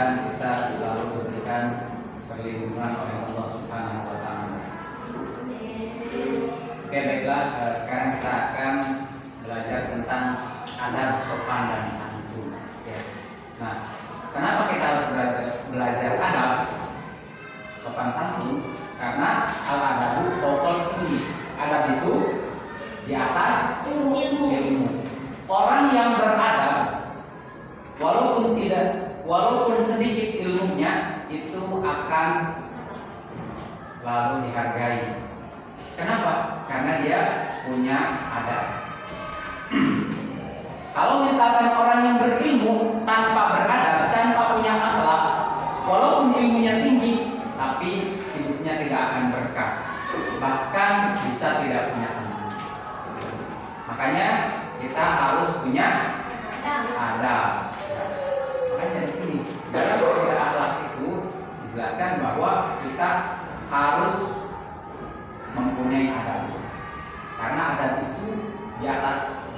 mudah-mudahan kita selalu diberikan perlindungan oleh Allah Subhanahu wa Ta'ala. Oke, baiklah, sekarang kita akan belajar tentang adab sopan dan santun. Ya. Nah, kenapa kita harus belajar adab sopan santun? Karena al-adabu fawqal ilmi. Adab itu di atas ilmu. Orang yang beradab, walaupun sedikit ilmunya, itu akan selalu dihargai. Kenapa? Karena dia punya adab. Kalau misalkan orang yang berilmu tanpa beradab, tanpa punya akhlak, walaupun ilmunya tinggi, tapi hidupnya tidak akan berkah, bahkan bisa tidak punya teman. Makanya kita harus punya adab. Makanya di sini dalam kaidah akhlak itu dijelaskan bahwa kita harus mempunyai adab. Karena adab itu di atas.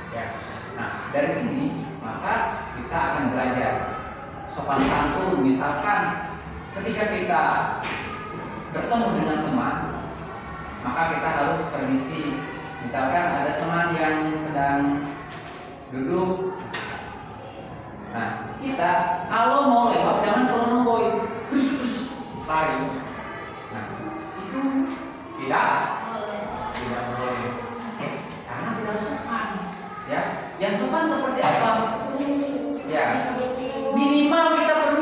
Ya. Nah, dari sini maka kita akan belajar sopan santun. Misalkan ketika kita bertemu dengan teman, maka kita harus permisi. Misalkan ada teman yang sedang duduk, nah kita kalau mau lewat jangan selalu nonggoy, lari. Nah itu tidak boleh, karena tidak sopan. Ya, yang sopan seperti apa? Ya, minimal kita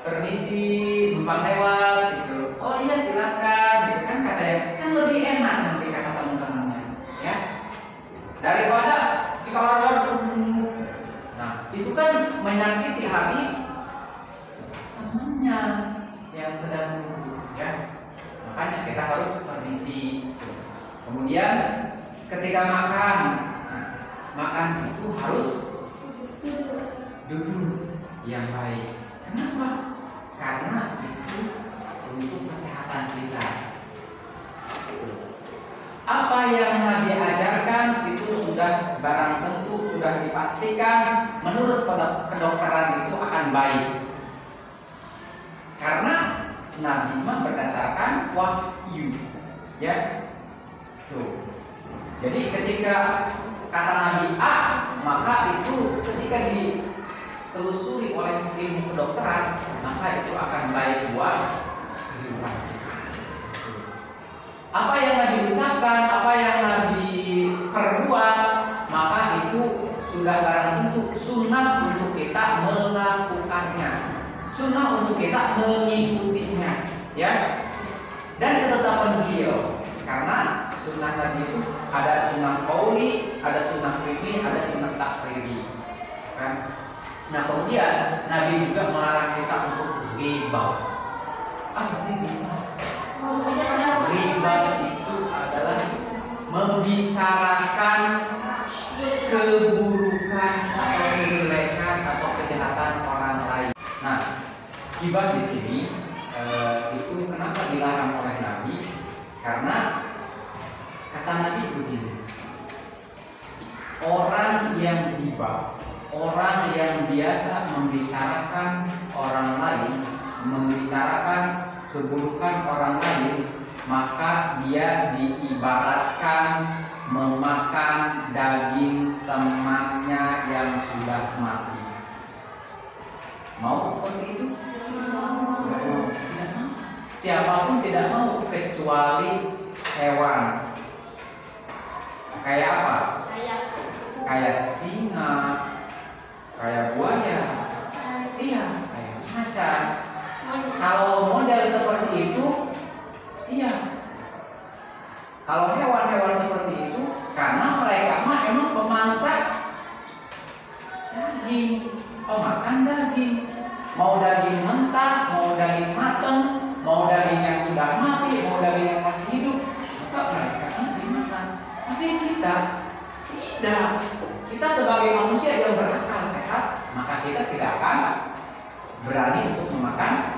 permisi numpang lewat gitu. Oh iya silakan, gitu kan katanya, kan lebih enak nanti kata teman-temannya, ya. Daripada kita lari. Nah, itu kan menyakiti hati temannya yang sedang duduk, ya. Makanya kita harus permisi. Kemudian ketika makan, makan itu harus duduk yang baik. Kenapa? Karena itu untuk kesehatan kita. Apa yang Nabi ajarkan itu sudah barang tentu, sudah dipastikan menurut kedokteran itu akan baik. Karena Nabi berdasarkan wahyu, ya. Tuh. Jadi ketika kata Nabi A, maka itu ketika ditelusuri oleh ilmu kedokteran, maka itu akan baik buat kehidupan kita. Apa yang Nabi ucapkan, apa yang Nabi perbuat, maka itu sudah barang tentu sunnah untuk kita melakukannya, sunnah untuk kita mengikutinya, ya. Dan ketetapan beliau, karena sunnah Nabi itu ada sunnah qauli, ada sunnah fi'li, ada sunnah takriri, kan? Nah kemudian Nabi juga melarang kita untuk ghibah. Apa sih ghibah? Ghibah itu adalah membicarakan keburukan atau kejelekan atau kejahatan orang lain. Nah, ghibah di sini itu kenapa dilarang oleh Nabi? Karena kata Nabi begini, orang yang ghibah, orang yang biasa membicarakan orang lain, membicarakan keburukan orang lain, maka dia diibaratkan memakan daging temannya yang sudah mati. Mau seperti itu? Tidak mau. Siapapun tidak mau kecuali hewan. Kayak apa? Kayak singa, kayak buaya, iya, kayak macan. Kalau model seperti itu, iya. Kalau hewan-hewan seperti itu, karena mereka mah emang pemangsa daging, pemakan daging. Mau daging mentah, mau daging mateng, mau daging yang sudah mati, mau daging yang masih hidup, maka mereka dimakan. Tapi kita tidak. Kita sebagai manusia yang berakal sehat, maka kita tidak akan berani untuk memakan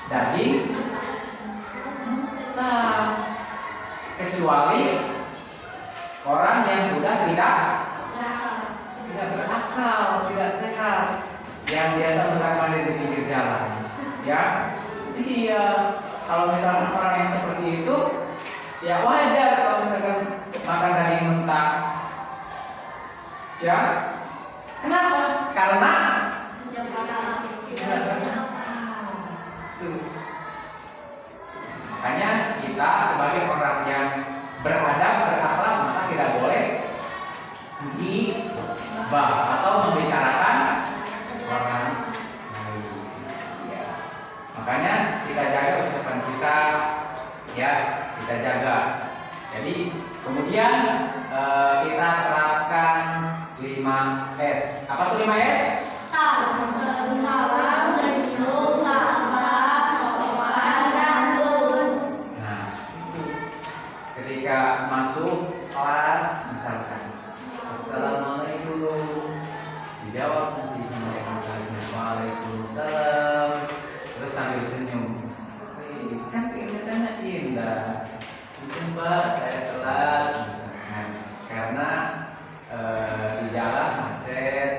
daging mentah, kecuali orang yang sudah tidak berakal, tidak sehat. yang biasa mondar-mandir di pinggir jalan, ya. Iya, kalau misalnya orang yang seperti itu, ya wajar kalau misalkan makan daging mentah. Ya, kenapa? Karena tuh. Makanya kita sebagai orang yang beradab, berakhlak, maka tidak boleh gibah atau membicarakan orang lain. Ya. Makanya kita jaga ucapan kita, ya, kita jaga. Jadi kemudian kita terapkan 5S. Apa tuh 5S? Salam, senyum, sabar, sopan, santun. Nah, itu ketika masuk kelas misalkan Assalamualaikum, dijawab nanti sama yang lainnya Waalaikumsalam, terus sambil senyum. Kan kelihatannya indah. Mungkin Mbak saya telat misalkan karena di jalan macet,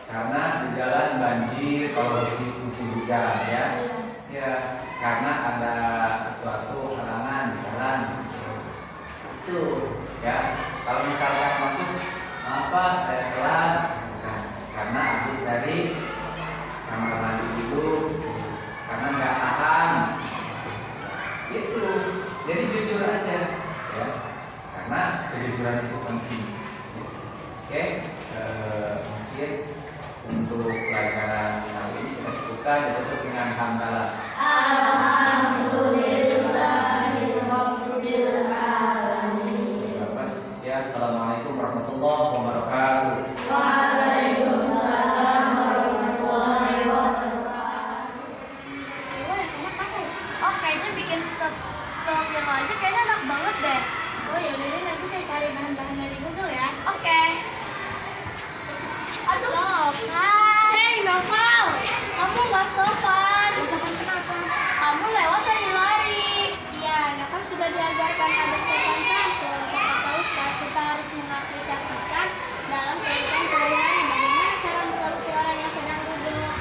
karena di jalan banjir kalau musim hujan, ya. Ya, karena ada sesuatu halangan di jalan. Itu, ya. Kalau misalkan masuk, apa saya telat, bukan. Karena habis dari kamar mandi dulu, karena nggak tahan. Itu, jadi jujur aja, ya. Karena kejujuran itu penting. Oke, mungkin untuk pelajaran kali ini kita cukupkan, ditutup dengan hamdalah. Alhamdulillahirabbil alamin. Bapak cukup siap. Assalamualaikum warahmatullahi wabarakatuh. Waalaikumsalam warahmatullahi wabarakatuh. Oh, kayaknya bikin stop yang aja kayaknya enak banget deh. Oh ya udah deh, nanti saya cari bahan-bahannya di Google ya. Oke. Aduh, sopan. Hei Noval, kamu nggak sopan. Nggak sopan kenapa? Kamu lewat sambil lari. Iya, nah kan sudah diajarkan adab sopan santun. Kata Pak Ustadz, kita harus mengaplikasikan dalam kehidupan sehari-hari. Bagaimana cara menghargai orang yang sedang duduk?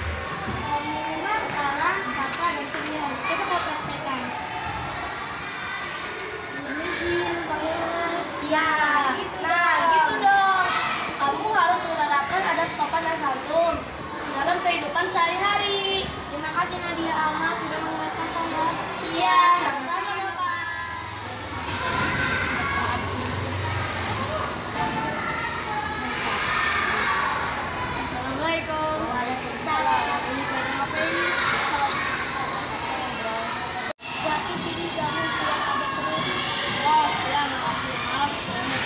Minimal salam, sapa, dan senyum. Coba kau praktekkan. Ya, nah gitu dong. Kamu harus menerapkan adab sopan dan santun dalam kehidupan sehari-hari. Terima kasih Nadia Alma sudah mengingatkan saya. Iya, sama-sama Bapak. Assalamualaikum. Waalaikumsalam. Zaki sini kamu bilang ada seru. Oh, ya makasih. Maaf, kamu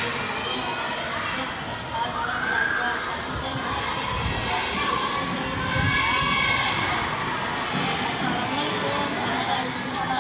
Assalamualaikum warahmatullahi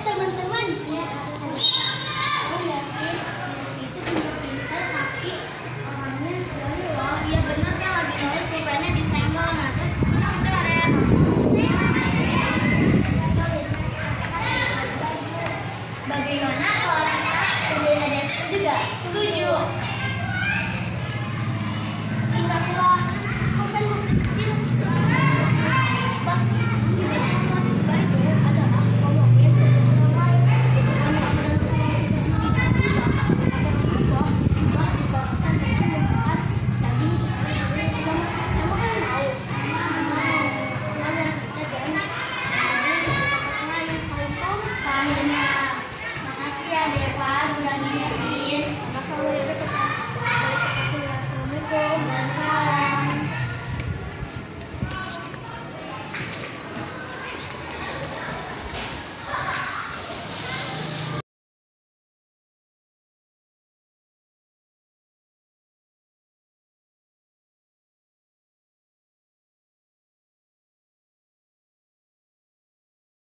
teman-teman, ya, oh ya sih, itu pintar-pintar tapi orangnya loh. Iya benar, saya lagi nulis pulpennya disenggol, nah terus tidak? Setuju.